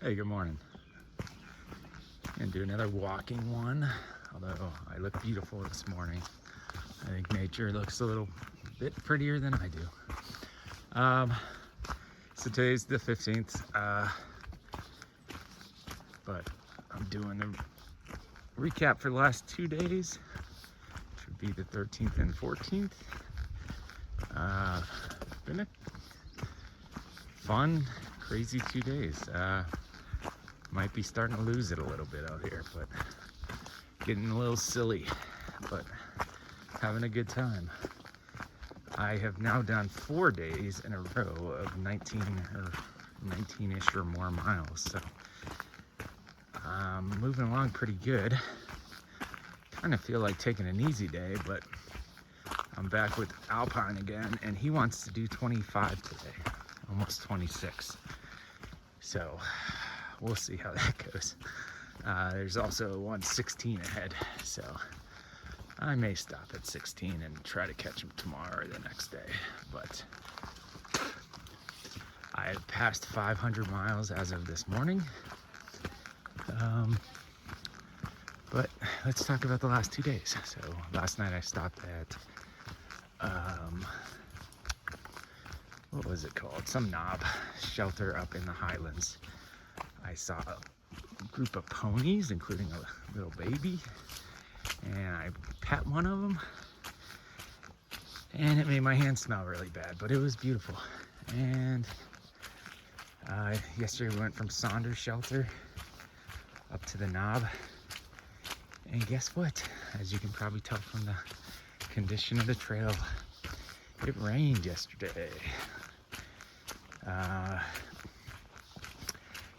Hey, good morning. Gonna do another walking one, although I look beautiful this morning. I think nature looks a little bit prettier than I do. So today's the 15th, but I'm doing the recap for the last 2 days, which would be the 13th and 14th. Been a fun, crazy 2 days. Might be starting to lose it a little bit out here, but getting a little silly, but having a good time. I have now done 4 days in a row of 19-ish or more miles, so I'm moving along pretty good. Kind of feel like taking an easy day, but I'm back with Alpine again, and he wants to do 25 today, almost 26. So we'll see how that goes. There's also 1:16 ahead, so I may stop at 16 and try to catch him tomorrow or the next day. But I have passed 500 miles as of this morning. But let's talk about the last 2 days. So last night I stopped at what was it called? Some knob shelter up in the Highlands. I saw a group of ponies, including a little baby, and I pet one of them, and it made my hand smell really bad, but it was beautiful. And yesterday we went from Saunders Shelter up to the knob, and guess what? As you can probably tell from the condition of the trail, it rained yesterday.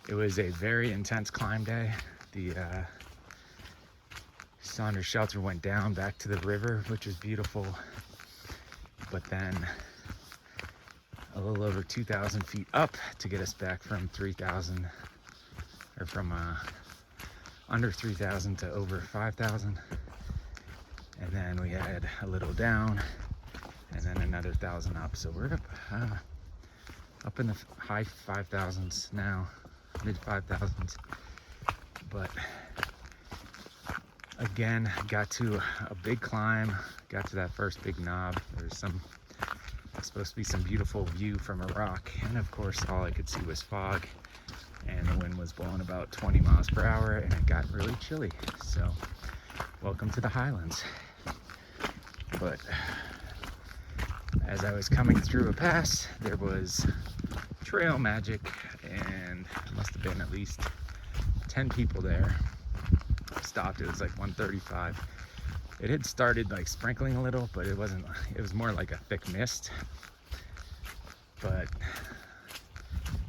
It was a very intense climb day. The Saunders Shelter went down back to the river, which was beautiful, but then a little over 2,000 feet up to get us back from 3,000, or from under 3,000 to over 5,000. And then we had a little down, and then another 1,000 up. So we're up in the high 5,000s now, mid 5,000s. But again, got to a big climb, got to that first big knob. There's supposed to be some beautiful view from a rock, and of course all I could see was fog, and the wind was blowing about 20 miles per hour, and it got really chilly. So welcome to the Highlands. But as I was coming through a pass, there was trail magic, and there must have been at least 10 people there. I stopped, it was like 1:35. It had started like sprinkling a little, but it wasn't, it was more like a thick mist. But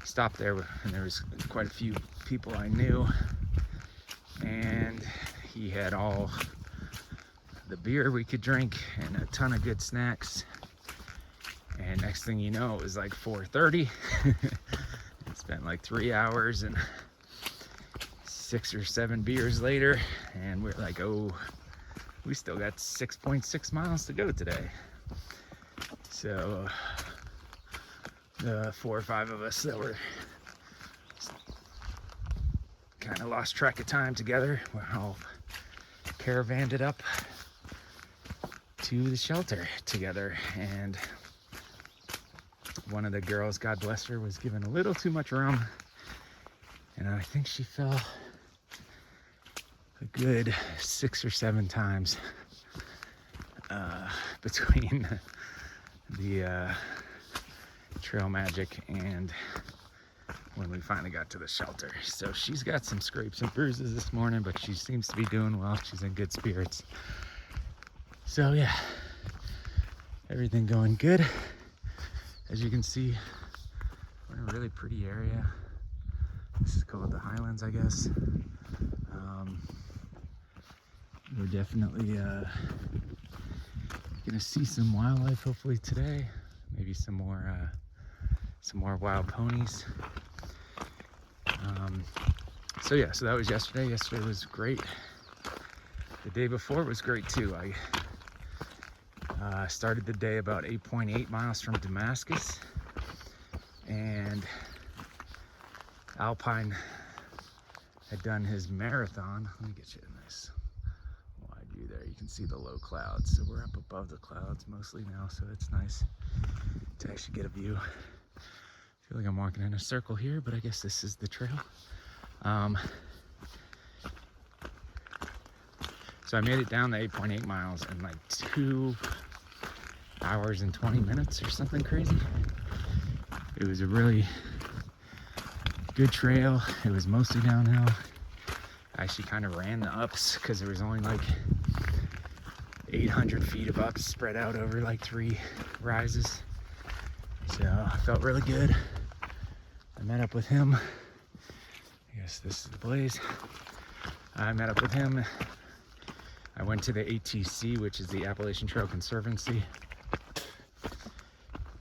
stopped there, and there was quite a few people I knew, and he had all the beer we could drink and a ton of good snacks. And next thing you know, it was like 4:30. It spent like 3 hours and 6 or 7 beers later, and we're like, oh, we still got 6.6 miles to go today. So the 4 or 5 of us that were kind of lost track of time together, we're all caravanned up to the shelter together. And one of the girls, God bless her, was given a little too much rum, and I think she fell a good 6 or 7 times between the trail magic and when we finally got to the shelter. So she's got some scrapes and bruises this morning, but she seems to be doing well. She's in good spirits. So yeah, everything going good. As you can see, we're in a really pretty area. This is called the Highlands, I guess. We're definitely gonna see some wildlife hopefully today. Maybe some more wild ponies. So yeah, so that was yesterday. Yesterday was great. The day before was great too. I started the day about 8.8 miles from Damascus, and Alpine had done his marathon. Let me get you a nice wide view there. You can see the low clouds. So we're up above the clouds mostly now, so it's nice to actually get a view. I feel like I'm walking in a circle here, but I guess this is the trail. So I made it down the 8.8 miles in like 2 hours and 20 minutes or something crazy. It was a really good trail. It was mostly downhill. I actually kind of ran the ups because there was only like 800 feet of ups spread out over like 3 rises. So I felt really good. I met up with him. I guess this is the blaze. I met up with him. I went to the ATC, which is the Appalachian Trail Conservancy,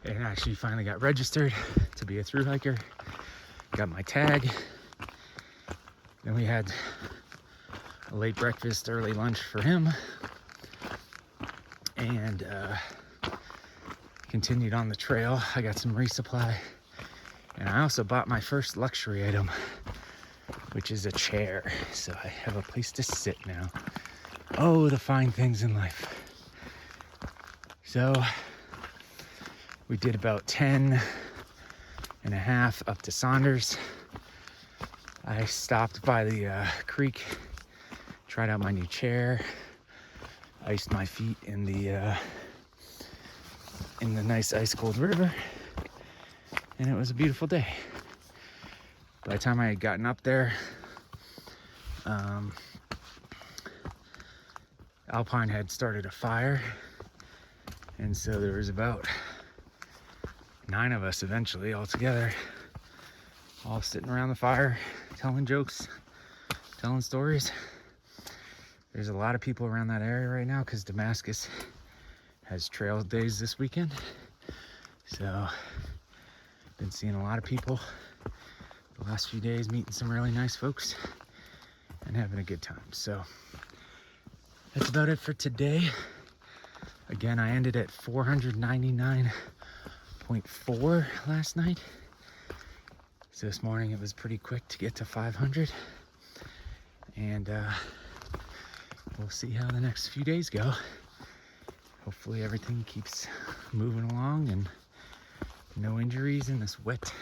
and actually finally got registered to be a thru hiker. Got my tag. Then we had a late breakfast, early lunch for him, and continued on the trail. I got some resupply, and I also bought my first luxury item, which is a chair. So I have a place to sit now. Oh, the fine things in life. So we did about 10 and a half up to Saunders. I stopped by the creek, tried out my new chair, iced my feet in the nice ice cold river, and it was a beautiful day. By the time I had gotten up there, Alpine had started a fire, and so there was about 9 of us eventually all together, all sitting around the fire, telling jokes, telling stories. There's a lot of people around that area right now because Damascus has trail days this weekend. So been seeing a lot of people the last few days, meeting some really nice folks and having a good time. So that's about it for today. Again, I ended at 499.4 last night. So this morning it was pretty quick to get to 500. And we'll see how the next few days go. Hopefully everything keeps moving along and no injuries in this wet,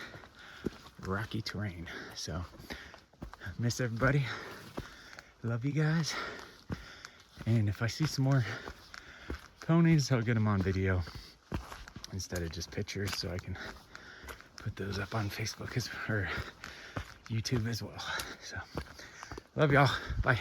rocky terrain. So, miss everybody. Love you guys. And if I see some more ponies, I'll get them on video instead of just pictures, so I can put those up on Facebook or YouTube as well. So, love y'all. Bye.